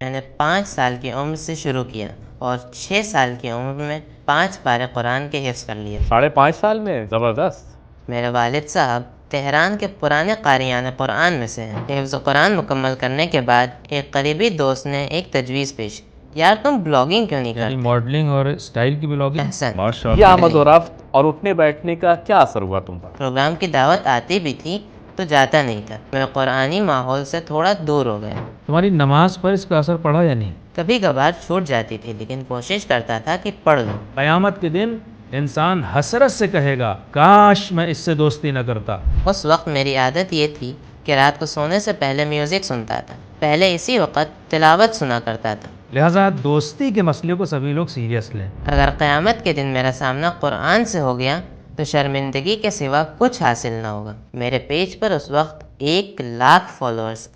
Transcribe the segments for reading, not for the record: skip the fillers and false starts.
میں نے 5 سال کی عمر سے شروع کیا اور 6 سال کی عمر میں 5 پارے قرآن کے حفظ کر لیے۔ 5.5 سال میں؟ زبردست۔ میرے والد صاحب تہران کے پرانے قاریان قرآن میں سے ہیں۔ حفظ قرآن مکمل کرنے کے بعد ایک قریبی دوست نے ایک تجویز پیش کی، یار تم بلاگنگ کیوں نہیں کرتے؟ ماڈلنگ اور اسٹائل کی بلاگنگ۔ احسن۔ یہ آمد و رفت اور اٹھنے بیٹھنے کا کیا اثر ہوا تم پر؟ پروگرام کی دعوت آتی بھی تھی تو جاتا نہیں تھا۔ میں قرآنی ماحول سے تھوڑا دور ہو گیا۔ تمہاری نماز پر اس کا اثر پڑا یا نہیں؟ کبھی کبھار چھوٹ جاتی تھی لیکن کوشش کرتا تھا کہ پڑھ لوں۔ قیامت کے دن انسان حسرت سے کہے گا کاش میں اس سے دوستی نہ کرتا۔ اس وقت میری عادت یہ تھی کہ رات کو سونے سے پہلے میوزک سنتا تھا، پہلے اسی وقت تلاوت سنا کرتا تھا۔ لہٰذا دوستی کے مسئلے کو سبھی لوگ سیریس لیں۔ اگر قیامت کے دن میرا سامنا قرآن سے ہو گیا تو شرمندگی کے سوا کچھ حاصل نہ ہوگا۔ میرے پیج پر اس وقت 1,00,000 فالوورز۔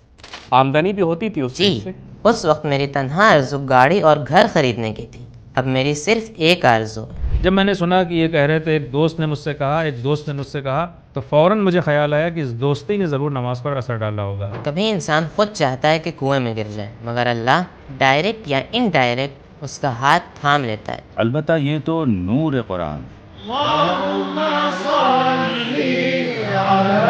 آمدنی بھی ہوتی تھی اس جی، سے؟ اس وقت میری تنہا آرزو گاڑی اور گھر خریدنے کی تھی۔ اب میری صرف ایک آرزو ہے۔ جب میں نے سنا کہ یہ کہہ رہے تھے ایک دوست نے مجھ سے کہا تو فوراً مجھے خیال آیا کہ اس دوستی نے ضرور نماز پر اثر ڈالا ہوگا۔ کبھی انسان خود چاہتا ہے کہ کنویں میں گر جائے مگر اللہ ڈائریکٹ یا انڈائریکٹ اس کا ہاتھ تھام لیتا ہے۔ البتہ یہ تو نور قرآن۔ اللہم صلی علی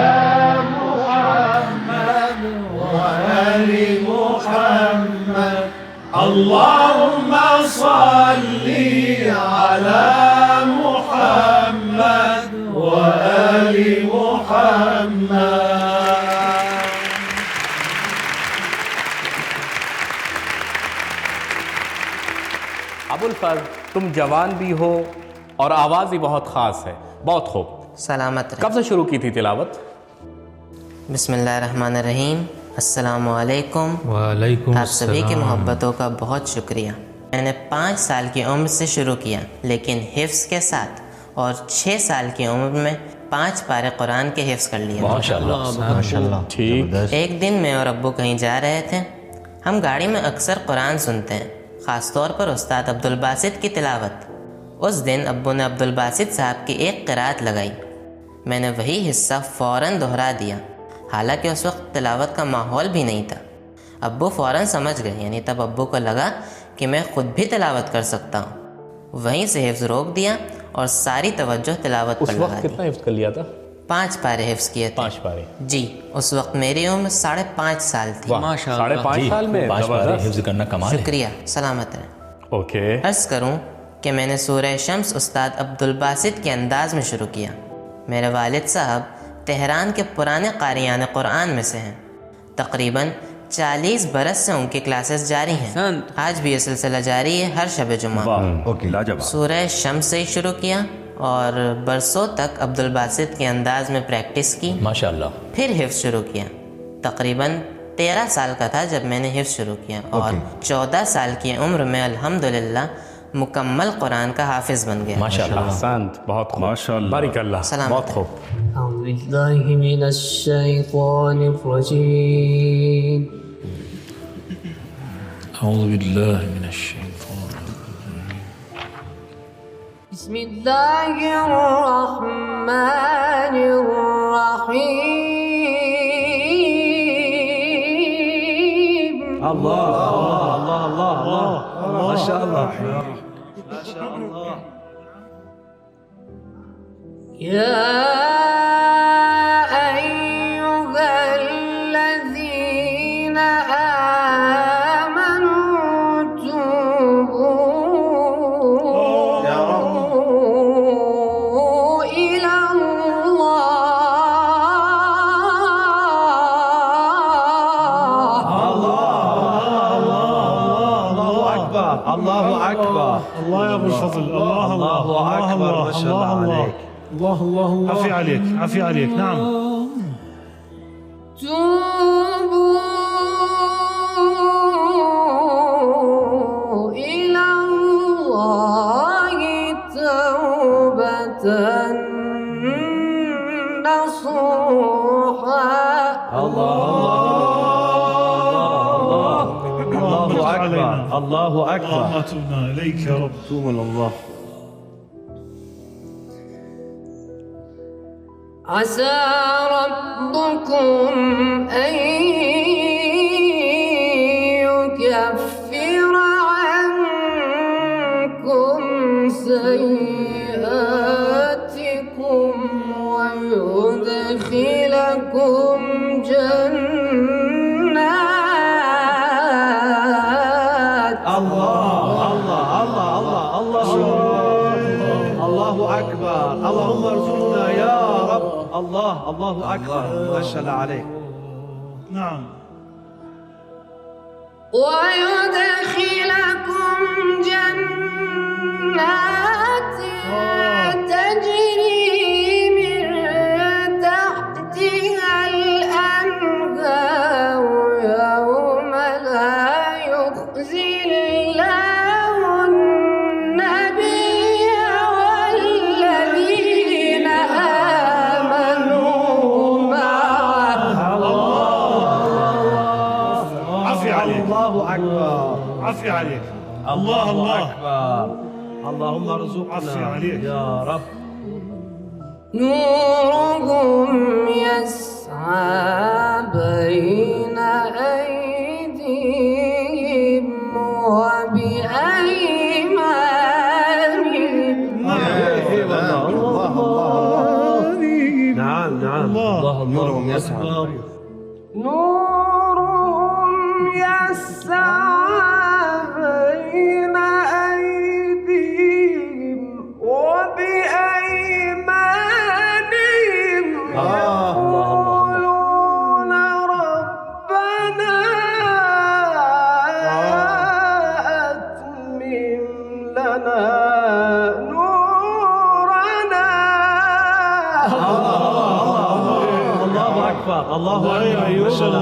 محمد وآل محمد، اللہم صلی علی محمد وآل محمد۔ ابو الفضل، تم جوان بھی ہو اور آواز بھی بہت خاص ہے، بہت خوب۔ سلامت رہے۔ کب سے شروع کی تھی تلاوت؟ بسم اللہ الرحمن الرحیم۔ السلام علیکم۔ وعلیکم آپ سبھی کی السلام۔ محبتوں کا بہت شکریہ۔ میں نے 5 سال کی عمر سے شروع کیا لیکن حفظ کے ساتھ، اور 6 سال کی عمر میں 5 پارے قرآن کے حفظ کر لیے۔ ماشاءاللہ۔ ٹھیک۔ ایک دن میں اور ابو کہیں جا رہے تھے۔ ہم گاڑی میں اکثر قرآن سنتے ہیں، خاص طور پر استاد عبدالباسط کی تلاوت۔ اس دن ابو نے عبدالباسط صاحب کی ایک قرأت لگائی۔ میں نے وہی حصہ فوراً دہرا دیا، حالانکہ اس وقت تلاوت کا ماحول بھی نہیں تھا۔ ابو فوراً سمجھ گئے، یعنی تب ابو کو لگا کہ میں خود بھی تلاوت کر سکتا ہوں۔ وہیں سے حفظ روک دیا اور ساری توجہ تلاوت پر اس لگا وقت دی۔ کتنا حفظ کر لیا تھا؟ 5 پارے حفظ کیے تھے۔ 5 پارے؟ جی، اس وقت میری عمر 5.5 سال تھی۔ 5.5 سال میں؟ 5 پارے حفظ کرنا کمال ہے۔ شکریہ، سلامت رہیں۔ اوکے۔ عرض کروں کہ میں نے سورہ شمس استاد عبدالباسط کے انداز میں شروع کیا۔ میرے والد صاحب تہران کے پرانے قاریان قرآن میں سے ہیں۔ تقریباً 40 برس سے ان کی کلاسز جاری ہیں۔ آج بھی یہ سلسلہ جاری ہے ہر شب جمعہ۔ اوکے، لاجواب۔ سورہ شمس سے ہی شروع کیا اور برسوں تک عبدالباسط کے انداز میں پریکٹس کی، ماشاءاللہ۔ پھر حفظ شروع کیا۔ تقریباً 13 سال کا تھا جب میں نے حفظ شروع کیا اور 14 سال کی عمر میں الحمدللہ مکمل قرآن کا حافظ بن گیا۔ ماشاءاللہ۔ احسنت، بہت خوب، ماشاءاللہ۔ بارک اللہ، سلامت بہت ہے۔ خوب۔ أعوذ بالله من الشيطان الرجيم اعوذ باللہ من الشیطان الرجیم۔ بسم الله الرحمن الرحيم يا أيها الذين آمنوا توبوا إلى الله أكبر. الله يا ابو الفضل. الله أكبر. ما شاء الله عليك. الله الله الله. عفي عليك، عفي عليك. نعم. توبوا إلى الله توبة نصوحا. الله أكبر. اللهم تبنا إليك يا رب. توب إلى الله. عسى ربكم أن يكفر ويكفر عنكم سيئاتكم ويدخلكم جنات. الله الله الله الله الله الله أكبر. اللهم ارزقنا يا رب. الله أكبر. ما شاء الله عليك. نعم. ويدخلكم جنات تجري من تحتها الأنهار يوم لا يخزي الله النبي والذين آمنوا معه. عفي عليك. الله أكبر. عفي عليك. الله أكبر. اللهم عفي ارزقنا عليك. يا رب. نورهم يسعى بين أيديهم وبأيمانهم. نعم نعم. الله يسعى. نورهم يسعى بين أيديهم وبأيمانهم يقولون ربنا أتمم لنا نورنا. الله أكبر. الله أكبر. ما شاء الله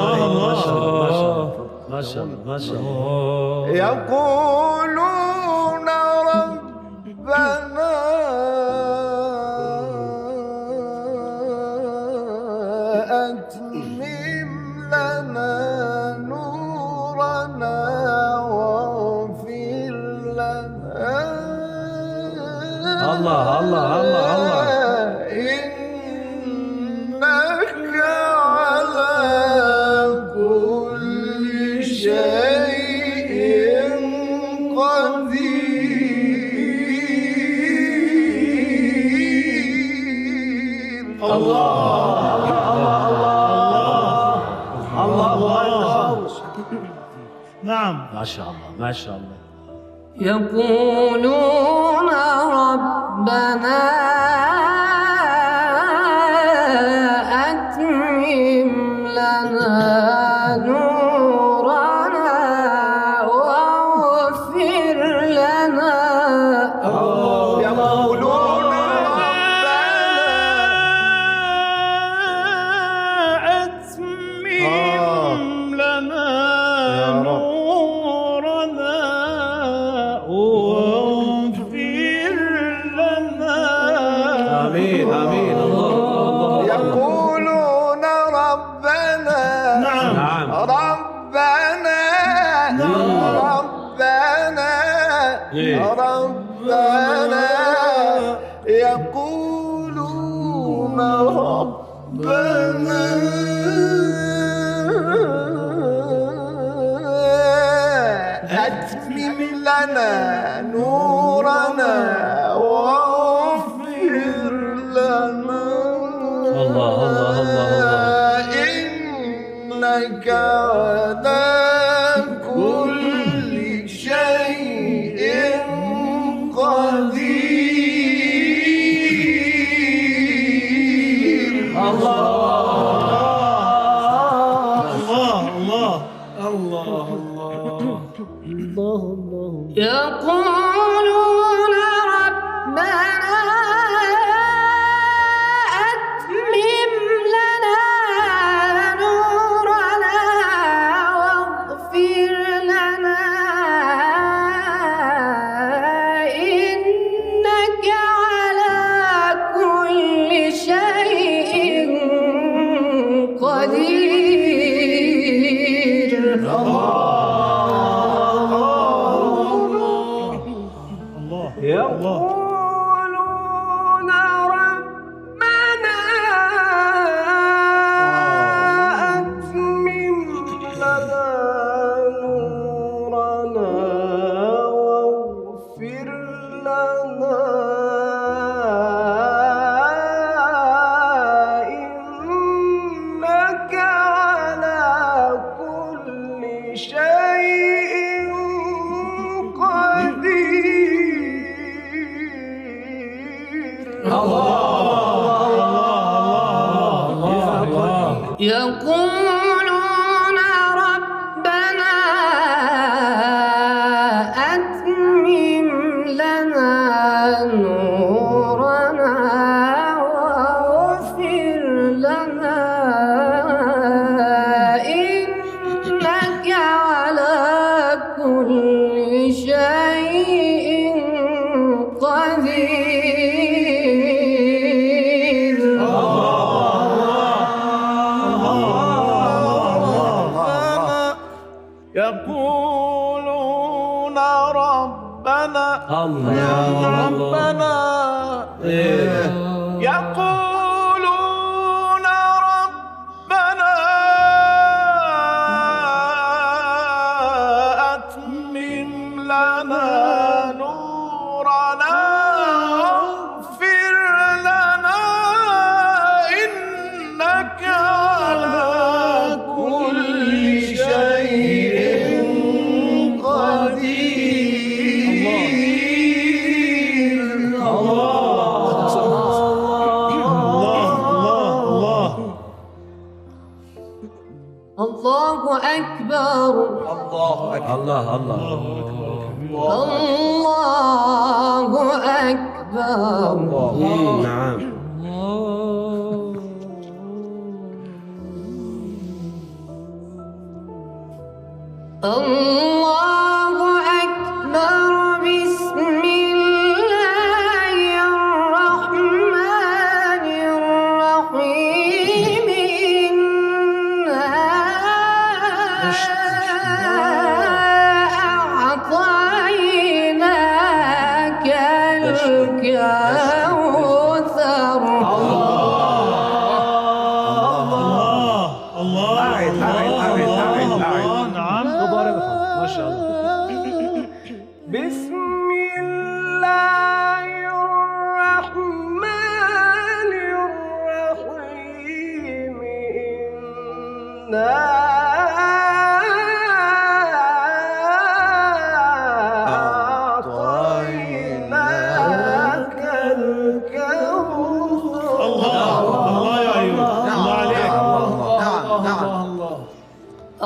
عليك. ما شاء الله ما شاء الله. يقولون ربنا أتمم لنا نورنا واغفر لنا. الله الله الله الله. إنك على كل شيء قدير. نعم. ما شاء الله ما شاء الله. يقولون ربنا أتمم لنا نورنا واغفر لنا. يقولون ربنا أتمم لنا نورنا واغفر لنا. آمين آمين. الله يقولون ربنا نعم. ربنا ربنا يقولون ربنا أتمم لنا نورنا واغفر لنا. الله الله الله الله. إنك على كل شيء قدير. يقولون ربنا أتمم لنا نورنا واغفر لنا. إنك على كل شيء قدير. يقولون واغفر لنا إنك على كل شيء قدير. يقولون ربنا أتمم لنا نورنا واغفر لنا إنك على كل شيء قدير. يقولون ربنا ربنا يقولون ربنا أتمم لنا نورنا واغفر لنا إنك على كل شيء الله أكبر. الله أكبر. نعم. الله أكبر. بسم الله الرحمن الرحيم. أعطيناك الكوثر. نعم. ما شاء الله. بسم الله الرحمن الرحيم. إنا أعطيناك الكوثر. الله يا أيوب، الله عليك.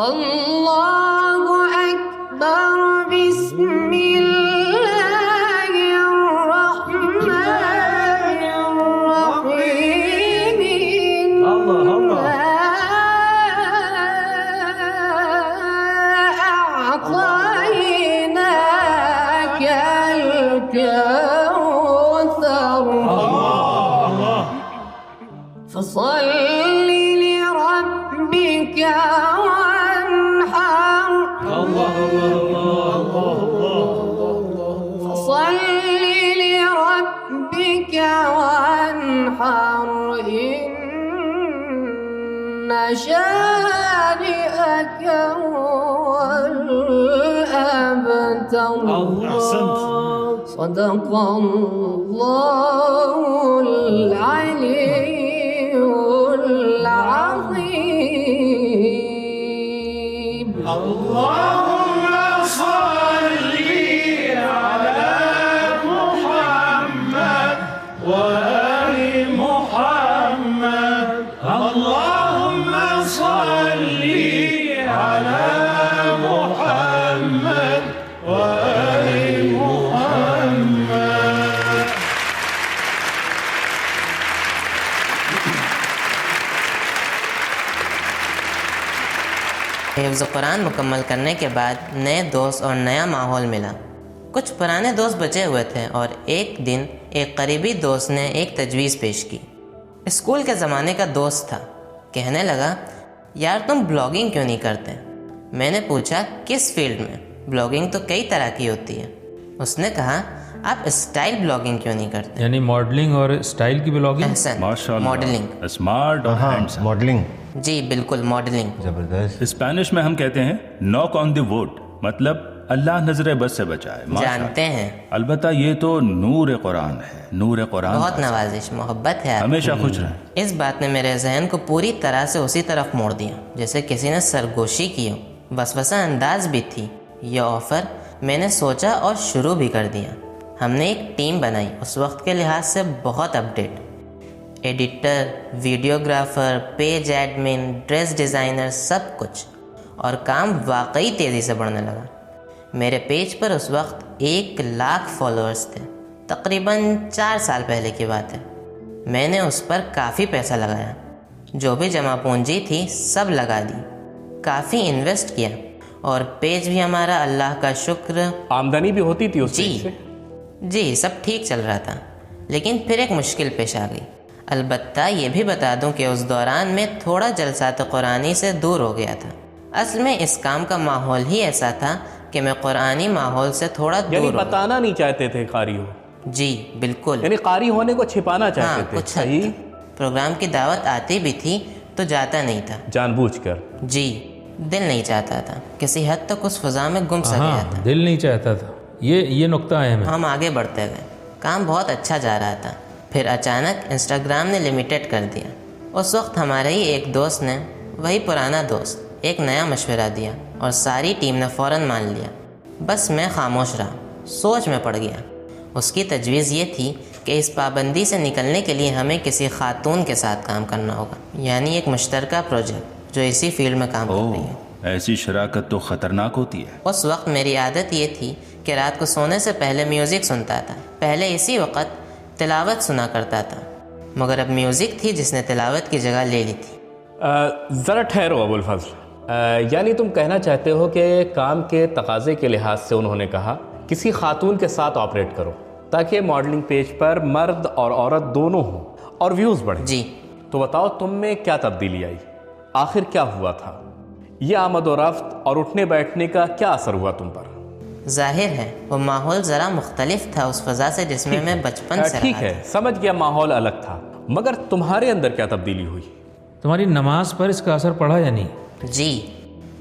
الله أكبر. بسم الله الرحمن الرحيم. أعطيناك الكوثر. فصل لربك وانحر. فصل لربك وانحر. إن شانئك هو الأبتر. أحسنت. صدق الله العلي العظيم. اللهم صل على محمد وآل محمد. اللهم صل على محمد وآل محمد. حفظ قرآن مکمل کرنے کے بعد نئے دوست اور نیا ماحول ملا. کچھ پرانے دوست بچے ہوئے تھے اور ایک دن ایک قریبی دوست نے ایک تجویز پیش کی. اسکول کے زمانے کا دوست تھا. کہنے لگا یار تم بلاگنگ کیوں نہیں کرتے؟ میں نے پوچھا کس فیلڈ میں؟ بلاگنگ تو کئی طرح کی ہوتی ہے. اس نے کہا آپ اسٹائل بلاگنگ کیوں نہیں کرتے؟ یعنی ماڈلنگ اور اسٹائل کی بلاگنگ. احسن، ماشاءاللہ، ماڈلنگ. اسمارٹ اور ہینڈسم. ماڈلنگ. جی بالکل، ماڈلنگ. زبردست. اسپینش میں ہم کہتے ہیں ناک آن دی ووڈ، مطلب اللہ نظر بد سے بچائے. جانتے ہیں. البتہ یہ تو نور قرآن ہے. نور قرآن بہت نوازش، محبت ہے آپ. ہمیشہ خوش رہیں. اس بات نے میرے ذہن کو پوری طرح سے اسی طرف موڑ دیا جیسے کسی نے سرگوشی کی ہو. وسوسہ انداز بھی تھی. یہ آفر میں نے سوچا اور شروع بھی کر دیا. ہم نے ایک ٹیم بنائی، اس وقت کے لحاظ سے بہت update. Editor, videographer, page admin, dress designer, سب کچھ. اور کام واقعی تیزی سے بڑھنے لگا. میرے پیج پر اس وقت 1,00,000 فالوورز تھے. تقریباً 4 سال پہلے کی بات ہے. میں نے اس پر کافی پیسہ لگایا. جو بھی جمع پونجی تھی سب لگا دی. کافی انویسٹ کیا اور پیج بھی ہمارا اللہ کا شکر. آمدنی بھی ہوتی تھی اس پیج سے؟ جی سب ٹھیک چل رہا تھا. لیکن پھر ایک مشکل پیش آ گئی. البتہ یہ بھی بتا دوں کہ اس دوران میں تھوڑا جلسات قرآنی سے دور ہو گیا تھا. اصل میں اس کام کا ماحول ہی ایسا تھا کہ میں قرآنی ماحول سے تھوڑا دور یعنی بتانا نہیں چاہتے تھے قاری ہو؟ جی بالکل. یعنی قاری ہونے کو چھپانا چاہتے تھے. کچھ صحیح. پروگرام کی دعوت آتی بھی تھی تو جاتا نہیں تھا جان بوجھ کر. جی دل نہیں چاہتا تھا. کسی حد تک اس فضا میں گم سا گیا تھا. دل نہیں چاہتا تھا. یہ نقطہ اہم ہے. ہم آگے بڑھتے گئے. کام بہت اچھا جا رہا تھا. پھر اچانک انسٹاگرام نے لمیٹڈ کر دیا. اس وقت ہمارے ہی ایک دوست نے، وہی پرانا دوست، ایک نیا مشورہ دیا اور ساری ٹیم نے فوراً مان لیا. بس میں خاموش رہا. سوچ میں پڑ گیا. اس کی تجویز یہ تھی کہ اس پابندی سے نکلنے کے لیے ہمیں کسی خاتون کے ساتھ کام کرنا ہوگا، یعنی ایک مشترکہ پروجیکٹ جو اسی فیلڈ میں کام کر رہی ہے. ایسی شراکت تو خطرناک ہوتی ہے. اس وقت میری عادت یہ تھی کہ رات کو سونے سے پہلے میوزک سنتا تھا. پہلے اسی وقت تلاوت سنا کرتا تھا، مگر اب میوزک تھی جس نے تلاوت کی جگہ لے لی تھی. ذرا ٹھہرو ابو الفضل. یعنی تم کہنا چاہتے ہو کہ کام کے تقاضے کے لحاظ سے انہوں نے کہا کسی خاتون کے ساتھ آپریٹ کرو تاکہ ماڈلنگ پیج پر مرد اور عورت دونوں ہوں اور ویوز بڑھیں. جی تو بتاؤ تم میں کیا تبدیلی آئی؟ آخر کیا ہوا تھا؟ یہ آمد و رفت اور اٹھنے بیٹھنے کا کیا اثر ہوا تم پر؟ ظاہر ہے وہ ماحول ذرا مختلف تھا اس فضا سے جس میں بچپن سے ٹھیک ہے، سمجھ گیا، ماحول الگ تھا. مگر تمہارے اندر کیا تبدیلی ہوئی؟ تمہاری نماز پر اس کا اثر پڑا یا نہیں؟ جی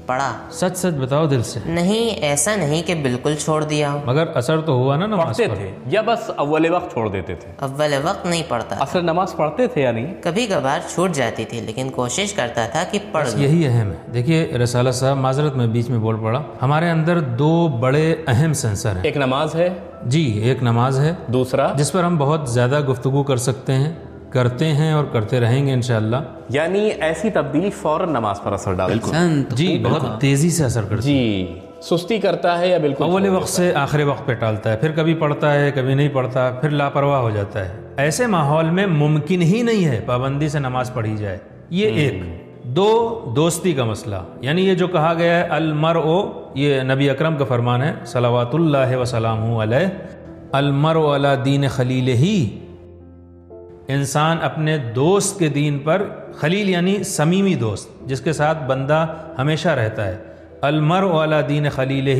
پڑا. سچ بتاؤ دل سے. نہیں ایسا نہیں کہ بالکل چھوڑ دیا ہو. مگر اثر تو ہوا نا نماز پڑھتے پر. تھے یا بس اول وقت چھوڑ دیتے تھے؟ اول وقت نہیں پڑھتا. اصل نماز پڑھتے تھے یا نہیں؟ کبھی کبھار چھوٹ جاتی تھی لیکن کوشش کرتا تھا کہ پڑھ لوں. یہی اہم ہے. دیکھیے رسالہ صاحب، معذرت میں بیچ میں بول پڑا. ہمارے اندر 2 بڑے اہم سینسر ہیں. ایک نماز ہے. جی ایک نماز ہے. دوسرا جس پر ہم بہت زیادہ گفتگو کر سکتے ہیں، کرتے ہیں اور کرتے رہیں گے انشاءاللہ. یعنی ایسی تبدیلی فوراً نماز پر اثر ڈالتی ہے. جی بہت تیزی سے اثر کرتی ہے. جی سستی کرتا ہے یا بالکل اول وقت سے آخر وقت پہ ٹالتا ہے، پھر کبھی پڑھتا ہے کبھی نہیں پڑھتا، پھر لاپرواہ ہو جاتا ہے. ایسے ماحول میں ممکن ہی نہیں ہے پابندی سے نماز پڑھی جائے. یہ ایک. 2 دوستی کا مسئلہ، یعنی یہ جو کہا گیا ہے المرء، یہ نبی اکرم کا فرمان ہے صلوات اللہ وسلامہ علیہ، المرء علی دین خلیلہ. انسان اپنے دوست کے دین پر، خلیل یعنی صمیمی دوست جس کے ساتھ بندہ ہمیشہ رہتا ہے. المرء علی دین خلیلہ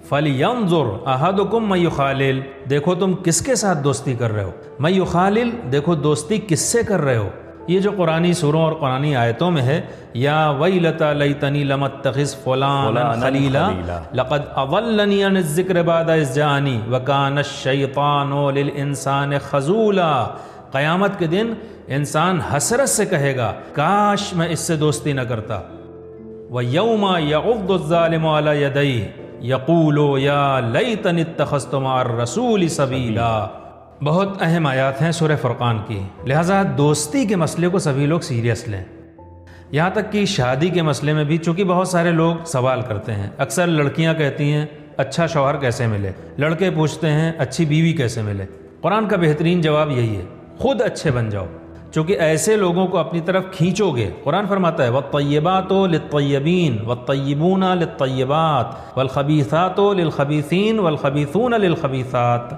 فلینظر احدکم من یخالل. دیکھو تم کس کے ساتھ دوستی کر رہے ہو. من یخالل، دیکھو دوستی کس سے کر رہے ہو. یہ جو قرآنی سوروں اور قرآنی آیتوں میں ہے، یا ویلتا لیتنی لم اتخذ فلانا خلیلا لقد اضلنی عن الذکر بعد اذ جاءنی وکان الشیطان للانسان خذولا. قیامت کے دن انسان حسرت سے کہے گا کاش میں اس سے دوستی نہ کرتا. وَيَوْمَ يَعُضُّ الظَّالِمُ عَلَى يَدَيْهِ يَقُولُ يَا لَيْتَنِي اتَّخَذْتُ مَعَ الرَّسُولِ سَبِيلًا. بہت اہم آیات ہیں سورہ فرقان کی. لہٰذا دوستی کے مسئلے کو سبھی لوگ سیریس لیں. یہاں تک کہ شادی کے مسئلے میں بھی، چونکہ بہت سارے لوگ سوال کرتے ہیں. اکثر لڑکیاں کہتی ہیں اچھا شوہر کیسے ملے، لڑکے پوچھتے ہیں اچھی بیوی کیسے ملے. قرآن کا بہترین جواب یہی ہے، خود اچھے بن جاؤ، چونکہ ایسے لوگوں کو اپنی طرف کھینچو گے. قرآن فرماتا ہے وَالطَّيِّبَاتُ لِلطَّيِّبِينَ وَالطَّيِّبُونَ لِلطَّيِّبَاتِ وَالْخَبِيثَاتُ لِلْخَبِيثِينَ وَالْخَبِيثُونَ لِلْخَبِيثَاتِ.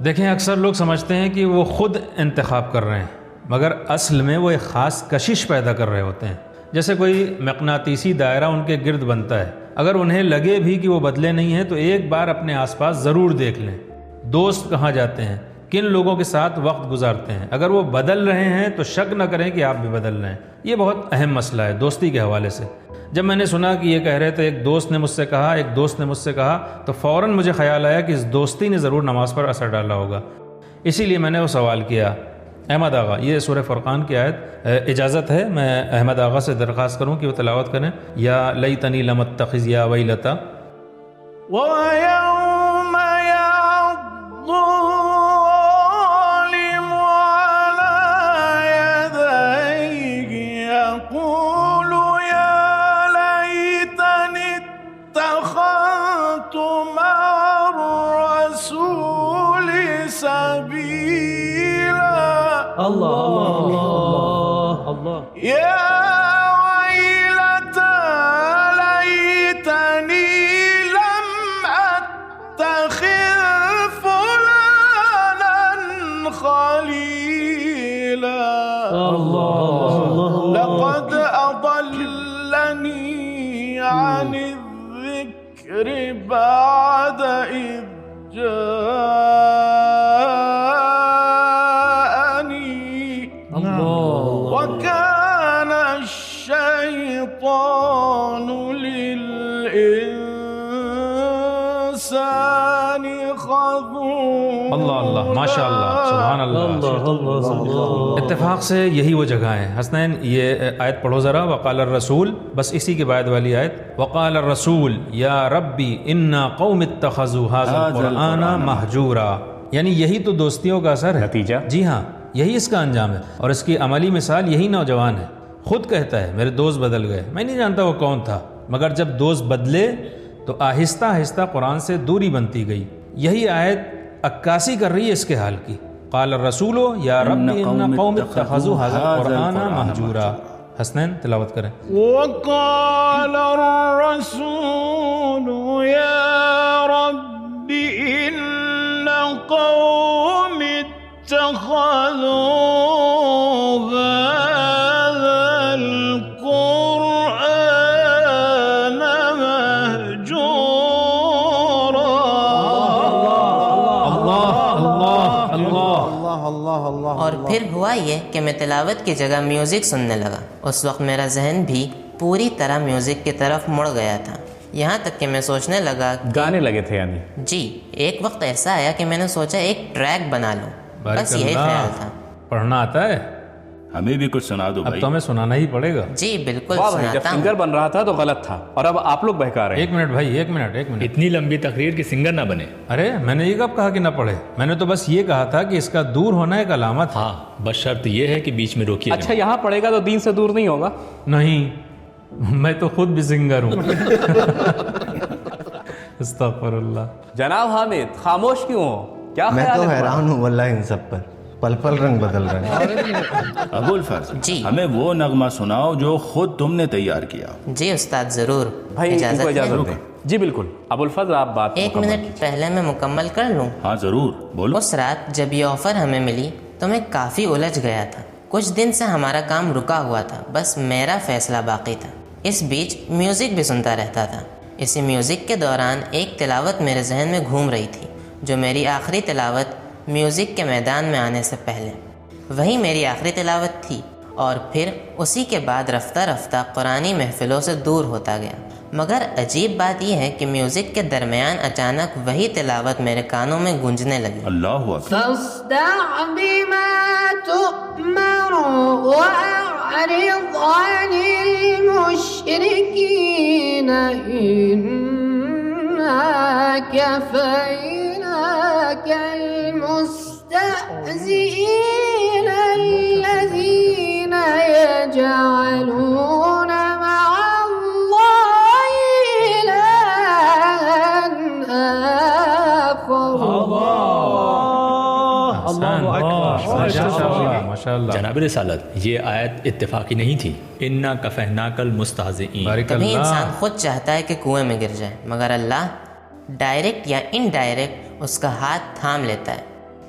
دیکھیں اکثر لوگ سمجھتے ہیں کہ وہ خود انتخاب کر رہے ہیں، مگر اصل میں وہ ایک خاص کشش پیدا کر رہے ہوتے ہیں. جیسے کوئی مقناطیسی دائرہ ان کے گرد بنتا ہے. اگر انہیں لگے بھی کہ وہ بدلے نہیں ہیں تو ایک بار اپنے آس پاس ضرور دیکھ لیں، دوست کہاں جاتے ہیں، کن لوگوں کے ساتھ وقت گزارتے ہیں. اگر وہ بدل رہے ہیں تو شک نہ کریں کہ آپ بھی بدل رہے ہیں. یہ بہت اہم مسئلہ ہے دوستی کے حوالے سے. جب میں نے سنا کہ یہ کہہ رہے تھے، ایک دوست نے مجھ سے کہا تو فوراً مجھے خیال آیا کہ اس دوستی نے ضرور نماز پر اثر ڈالا ہوگا، اسی لیے میں نے وہ سوال کیا۔ احمد آغا، یہ سورہ فرقان کی آیت، اجازت ہے میں احمد آغا سے درخواست کروں کہ وہ تلاوت کریں، یا لیتنی لم اتخذ یا ویلتا۔ وَيَوْمَ يَعْضُ الظَّالِمُ عَلَى يَدَيْهِ يَقُولُ يَا لَيْتَنِي اتَّخَذْتُ مَعَ الرَّسُولِ سَبِيلًا۔ Allah. يا ويلتى ليتني لم أتخذ فلانا خليلا لقد أضلني عن الذكر بعد إذ جاءني وكان الشيطان للإنسان خذولا۔ اللہ ماشاء اللہ، سبحان اللہ۔ اتفاق سے یہی وہ جگہ ہیں۔ حسنین یہ آیت پڑھو ذرا، وقال الرسول، بس اسی کے بعد والی آیت، وقال الرسول یا ربی انا قوم اتخذوا هذا القرآن مہجورا، یعنی یہی تو دوستیوں کا اثر ہے، نتیجہ؟ جی ہاں، یہی اس کا انجام ہے، اور اس کی عملی مثال یہی نوجوان ہے۔ خود کہتا ہے میرے دوست بدل گئے، میں نہیں جانتا وہ کون تھا، مگر جب دوست بدلے تو آہستہ آہستہ قرآن سے دوری بنتی گئی۔ یہی آیت عکاسی کر رہی ہے اس کے حال کی۔ قال الرسول یا ربی ان قوم اتخذوا هذا القرآن مہجورا۔ حسنین تلاوت کریں۔ وقال الرسول يا رب إن قوم اتخذوا هذا القرآن مهجورا۔ اور پھر ہوا یہ کہ میں تلاوت کی جگہ میوزک سننے لگا۔ اس وقت میرا ذہن بھی پوری طرح میوزک کی طرف مڑ گیا تھا، یہاں تک کہ میں سوچنے لگا گانے لگے تھے یعنی؟ جی، ایک وقت ایسا آیا کہ میں نے سوچا ایک ٹریک بنا لوں، بس یہی خیال تھا۔ پڑھنا آتا ہے؟ ہمیں بھی کچھ سنا دو اب بھائی۔ تو ہمیں سنانا ہی پڑے گا۔ جی بالکل واہ بھائی، جب سناتا ہوں۔ سنگر بن رہا تھا تو غلط تھا، اور اب آپ لوگ بہکا رہے ہیں۔ ایک منٹ بھائی، ایک منٹ۔ اتنی لمبی تقریر کی سنگر نہ بنے۔ ارے میں نے یہ کب کہا کہ نہ پڑھے؟ میں نے تو بس یہ کہا تھا کہ اس کا دور ہونا ایک علامت ہے۔ ہاں، بس شرط یہ ہے کہ بیچ میں روکیے۔ اچھا، یہاں پڑھے گا تو دین سے دور نہیں ہوگا؟ نہیں، میں تو خود بھی سنگر ہوں۔ استغفر اللہ۔ جناب حامد، خاموش کیوں ہو؟ کیا میں خیال تو ہے؟ حیران ہوں واللہ ان سب پر، پل پل رنگ بدل رہے ہیں۔ ابو الفضل، جی۔ ہمیں وہ نغمہ سناؤ جو خود تم نے تیار کیا۔ جی استاد ضرور، بھائی ان کو اجازت اجازت ہے؟ دیں۔ جی بالکل، ابو الفضل آپ بات ایک منٹ پہلے میں مکمل کر لوں۔ ہاں ضرور بولو۔ اس رات جب یہ آفر ہمیں ملی تو میں کافی الجھ گیا تھا۔ کچھ دن سے ہمارا کام رکا ہوا تھا، بس میرا فیصلہ باقی تھا۔ اس بیچ میوزک بھی سنتا رہتا تھا۔ اسی میوزک کے دوران ایک تلاوت میرے ذہن میں گھوم رہی تھی، جو میری آخری تلاوت میوزک کے میدان میں آنے سے پہلے، وہی میری آخری تلاوت تھی۔ اور پھر اسی کے بعد رفتہ رفتہ قرآنی محفلوں سے دور ہوتا گیا۔ مگر عجیب بات یہ ہے کہ میوزک کے درمیان اچانک وہی تلاوت میرے کانوں میں گونجنے لگی۔ اللہ اکبر۔ فاصدع بما تؤمر وأعرض عن المشركين إنا كفيناك المستهزئين الذين يجعلون مع الله إلها آخر۔ ماشاء اللہ۔ جناب رسالت، یہ آیت اتفاقی نہیں تھی۔ انا کفیناک المستہزئین۔ بارک کبھی اللہ۔ انسان خود چاہتا ہے کہ کنویں میں گر جائے، مگر اللہ ڈائریکٹ یا انڈائریکٹ اس کا ہاتھ تھام لیتا ہے۔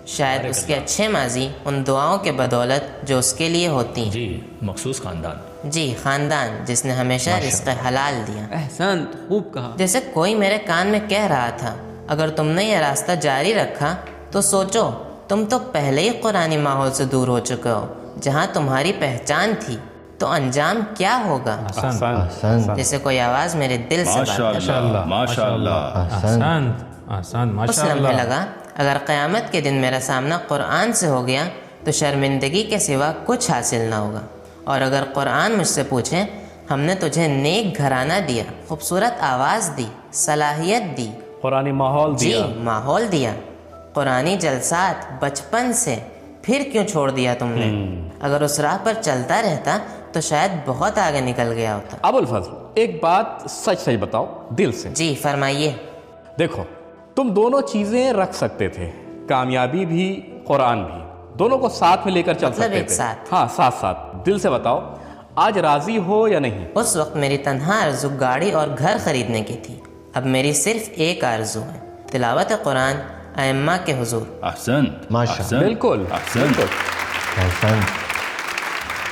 شاید اس کے اچھے ماضی ان دعاؤں کے بدولت جو اس کے لیے ہوتی ہیں۔ جی، مخصوص خاندان۔ جی، خاندان جس نے ہمیشہ رزق حلال دیا۔ احسن، خوب کہا۔ جیسے کوئی میرے کان میں کہہ رہا تھا، اگر تم نے یہ راستہ جاری رکھا تو سوچو تم تو پہلے ہی قرآنی ماحول سے دور ہو چکے ہو، جہاں تمہاری پہچان تھی۔ تو انجام کیا ہوگا؟ احسن جیسے کوئی آواز میرے دل سے بات ماشاء کرتی۔ اللہ ماشاء اللہ احسان احسان اس ماشاء لمحے اللہ۔ لگا اگر قیامت کے دن میرا سامنا قرآن سے ہو گیا تو شرمندگی کے سوا کچھ حاصل نہ ہوگا، اور اگر قرآن مجھ سے پوچھے ہم نے تجھے نیک گھرانہ دیا، خوبصورت آواز دی، صلاحیت دی، قرآنی ماحول جی دیا، ماحول دیا، قرآنی جلسات بچپن سے، پھر کیوں چھوڑ دیا تم نے؟ اگر اس راہ پر چلتا رہتا تو شاید بہت آگے نکل گیا ہوتا۔ ابو الفضل ایک بات سچ سچ بتاؤ دل سے، جی فرمائیے۔ دیکھو تم دونوں چیزیں رکھ سکتے تھے، کامیابی بھی قرآن بھی، دونوں کو ساتھ میں لے کر چل مطلب سکتے ایک تھے۔ ساتھ؟ ہاں ساتھ ساتھ۔ دل سے بتاؤ آج راضی ہو یا نہیں؟ اس وقت میری تنہا آرزو گاڑی اور گھر خریدنے کی تھی، اب میری صرف ایک آرزو ہے، تلاوت قرآن ائمہ کے حضور۔ احسنت ماشاء احسنت بالکل احسنت احسن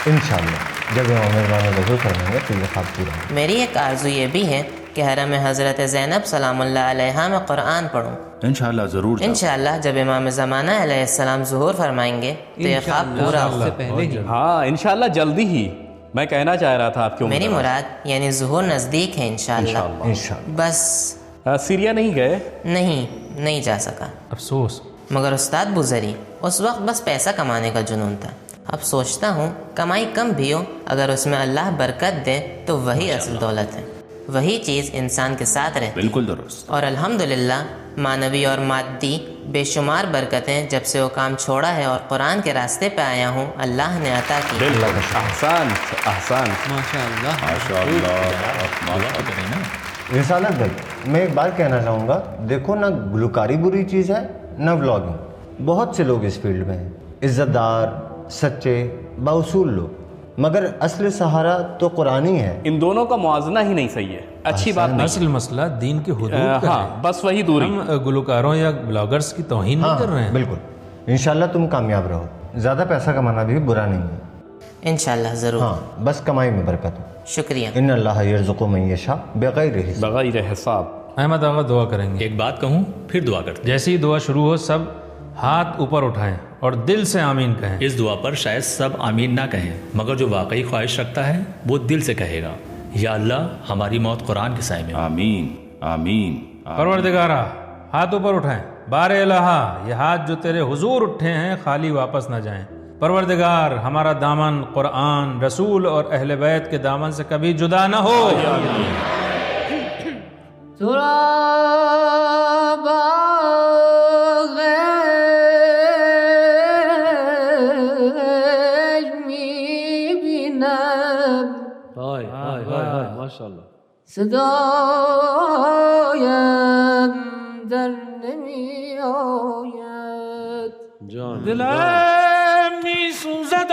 انشاءاللہ جب عمر رضو فرمائیں گے تو یہ خواب پورا ہوگا۔ میری ایک آرزو یہ بھی ہے کہ حرم حضرت زینب سلام اللہ علیہا میں قرآن پڑھوں۔ انشاءاللہ ضرور انشاءاللہ جب امام زمانہ علیہ السلام ظہور فرمائیں گے تو یہ خواب پورا ہوگا۔ ہاں انشاءاللہ جلدی ہی۔ میں کہنا چاہ رہا تھا آپ کی میری مراد یعنی ظہور نزدیک ہے انشاءاللہ۔ انشاءاللہ بس سیریا نہیں گئے؟ نہیں جا سکا، افسوس۔ مگر استاد بزری اس وقت بس پیسہ کمانے کا جنون تھا۔ اب سوچتا ہوں کمائی کم بھی ہو، اگر اس میں اللہ برکت دے تو وہی اصل دولت ہے، وہی چیز انسان کے ساتھ رہتی ہے۔ بالکل درست۔ اور الحمدللہ معنوی اور مادی بے شمار برکتیں جب سے وہ کام چھوڑا ہے اور قرآن کے راستے پہ آیا ہوں اللہ نے عطا کی۔ بالکل احسان احسان۔ ماشاء اللہ رسالت بھائی میں ایک بات کہنا چاہوں گا، دیکھو نہ گلوکاری بری چیز ہے نہ ولاگنگ، بہت سے لوگ اس فیلڈ میں ہیں، عزت دار، سچے، باصول لوگ، مگر اصل سہارا تو قرآن ہی ہے۔ ان دونوں کا موازنہ ہی نہیں صحیح ہے، اچھی بات نہیں۔ اصل مسئلہ دین کے حدود کا ہاں ہے۔ بس وہی دوری۔ ہم گلوکاروں یا بلاگرز کی توہین نہیں کر رہے ہیں۔ بالکل انشاءاللہ تم کامیاب رہو، زیادہ پیسہ کمانا بھی برا نہیں ہے، انشاءاللہ ضرور۔ ہاں بس کمائی میں برکت ہو۔ شکریہ۔ ان اللہ یرزق من یشاء بغیر حساب۔ بغیر حساب۔ احمد آغا دعا کریں گے۔ ایک بات کہوں پھر دعا کرتے ہیں۔ جیسے ہی دعا شروع ہو سب ہاتھ اوپر اٹھائیں اور دل سے آمین کہیں۔ اس دعا پر شاید سب آمین نہ کہیں، مگر جو واقعی خواہش رکھتا ہے وہ دل سے کہے گا، یا اللہ ہماری موت قرآن کے سائے میں ہو۔ آمین آمین پروردگارہ ہاتھ اوپر اٹھائیں، بار الہ یہ ہاتھ جو تیرے حضور اٹھے ہیں خالی واپس نہ جائیں۔ پروردگار ہمارا دامن قرآن، رسول اور اہل بیت کے دامن سے کبھی جدا نہ ہو۔ صدایم در نمی آید دلم می سوزد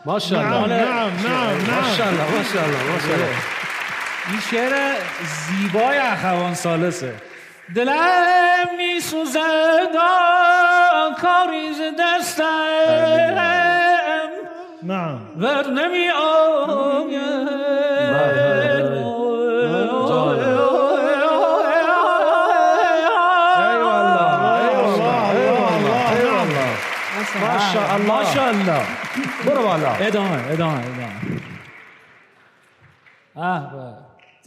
ماشاءالله نعم ماشاءالله ماشاءالله این شعر زیبای اخوان ثالثه. دلم می سوزد کاری ز دستم نعم ور نمی آید ماشاءالله برو بالا. ادامه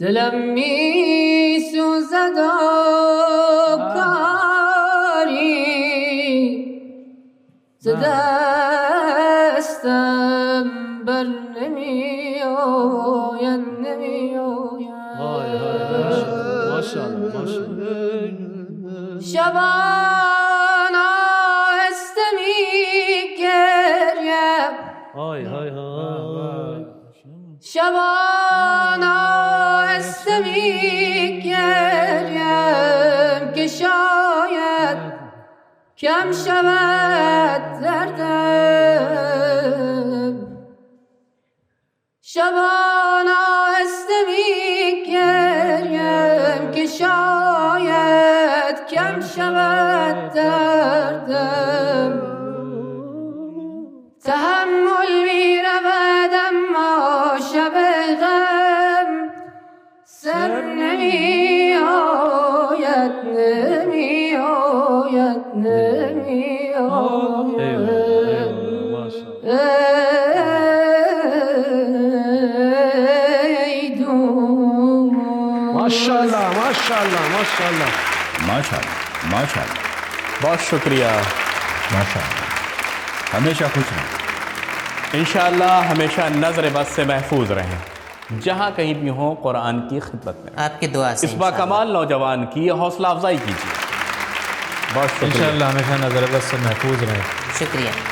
دلم می سوزد و کاری ز دستم بر نمی آید نمی آید شبان آهسته می گریم شبان آهسته می گریم که شاید کم شود دردم شبان آهسته می گریم که شاید کم شود دردم تحمل می رود اما شب غم سر نمی آید نمی آید نمی ماشاءاللہ ماشاءاللہ ماشاءاللہ ماشاءاللہ ماشاءاللہ. بہت شکریہ. ماشاءاللہ. ہمیشہ خوش رہیں. انشاءاللہ ہمیشہ نظر بد سے محفوظ رہیں جہاں کہیں بھی ہوں قرآن کی خدمت میں. آپ کی دعا سے اس باکمال نوجوان کی حوصلہ افزائی کیجیے. بہت شکریہ. انشاءاللہ ہمیشہ نظر بد سے محفوظ رہیں. شکریہ.